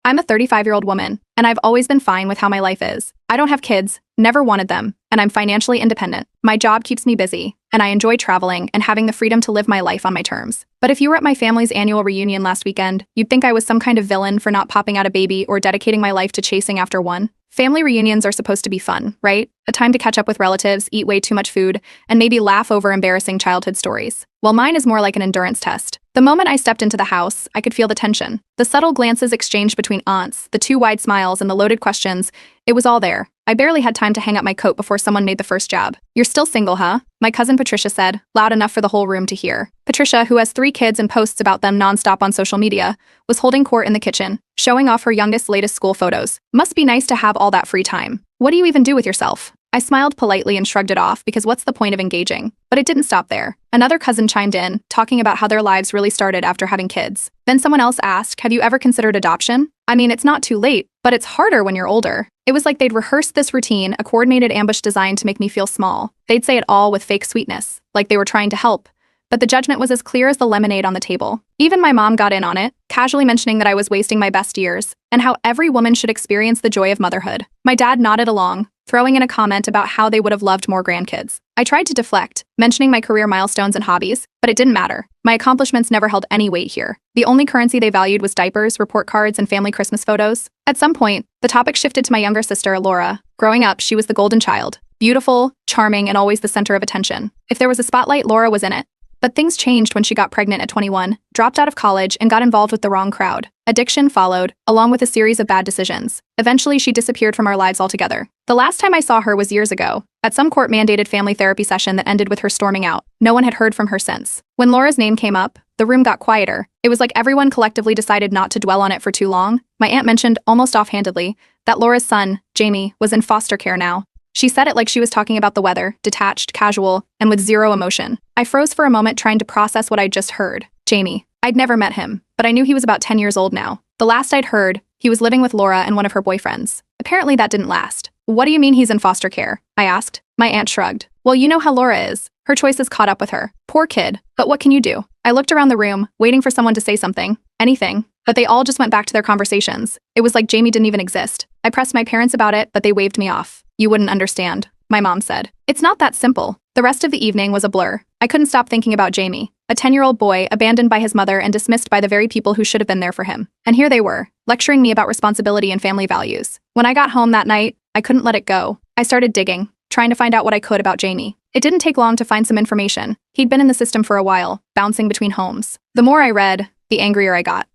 I'm a 35-year-old woman, and I've always been fine with how my life is. I don't have kids, never wanted them, and I'm financially independent. My job keeps me busy, and I enjoy traveling and having the freedom to live my life on my terms. But if you were at my family's annual reunion last weekend, you'd think I was some kind of villain for not popping out a baby or dedicating my life to chasing after one. Family reunions are supposed to be fun, right? A time to catch up with relatives, eat way too much food, and maybe laugh over embarrassing childhood stories. Well, mine is more like an endurance test. The moment I stepped into the house, I could feel the tension. The subtle glances exchanged between aunts, the too wide smiles, and the loaded questions. It was all there. I barely had time to hang up my coat before someone made the first jab. "You're still single, huh?" My cousin Patricia said, loud enough for the whole room to hear. Patricia, who has 3 kids and posts about them nonstop on social media, was holding court in the kitchen, showing off her youngest's latest school photos. Must be nice to have all that free time. What do you even do with yourself? I smiled politely and shrugged it off because what's the point of engaging? But it didn't stop there. Another cousin chimed in, talking about how their lives really started after having kids. Then someone else asked, have you ever considered adoption? I mean, it's not too late, but it's harder when you're older. It was like they'd rehearsed this routine, a coordinated ambush designed to make me feel small. They'd say it all with fake sweetness, like they were trying to help. But the judgment was as clear as the lemonade on the table. Even my mom got in on it, casually mentioning that I was wasting my best years, and how every woman should experience the joy of motherhood. My dad nodded along, throwing in a comment about how they would have loved more grandkids. I tried to deflect, mentioning my career milestones and hobbies, but it didn't matter. My accomplishments never held any weight here. The only currency they valued was diapers, report cards, and family Christmas photos. At some point, the topic shifted to my younger sister, Laura. Growing up, she was the golden child. Beautiful, charming, and always the center of attention. If there was a spotlight, Laura was in it. But things changed when she got pregnant at 21, dropped out of college, and got involved with the wrong crowd. Addiction followed, along with a series of bad decisions. Eventually, she disappeared from our lives altogether. The last time I saw her was years ago, at some court-mandated family therapy session that ended with her storming out. No one had heard from her since. When Laura's name came up, the room got quieter. It was like everyone collectively decided not to dwell on it for too long. My aunt mentioned, almost offhandedly, that Laura's son, Jamie, was in foster care now. She said it like she was talking about the weather, detached, casual, and with zero emotion. I froze for a moment trying to process what I'd just heard. Jamie. I'd never met him, but I knew he was about 10 years old now. The last I'd heard, he was living with Laura and one of her boyfriends. Apparently that didn't last. What do you mean he's in foster care? I asked. My aunt shrugged. Well, you know how Laura is. Her choices caught up with her. Poor kid. But what can you do? I looked around the room, waiting for someone to say something. Anything. But they all just went back to their conversations. It was like Jamie didn't even exist. I pressed my parents about it, but they waved me off. You wouldn't understand, my mom said. It's not that simple. The rest of the evening was a blur. I couldn't stop thinking about Jamie, a 10-year-old boy abandoned by his mother and dismissed by the very people who should have been there for him. And here they were, lecturing me about responsibility and family values. When I got home that night, I couldn't let it go. I started digging, trying to find out what I could about Jamie. It didn't take long to find some information. He'd been in the system for a while, bouncing between homes. The more I read, the angrier I got.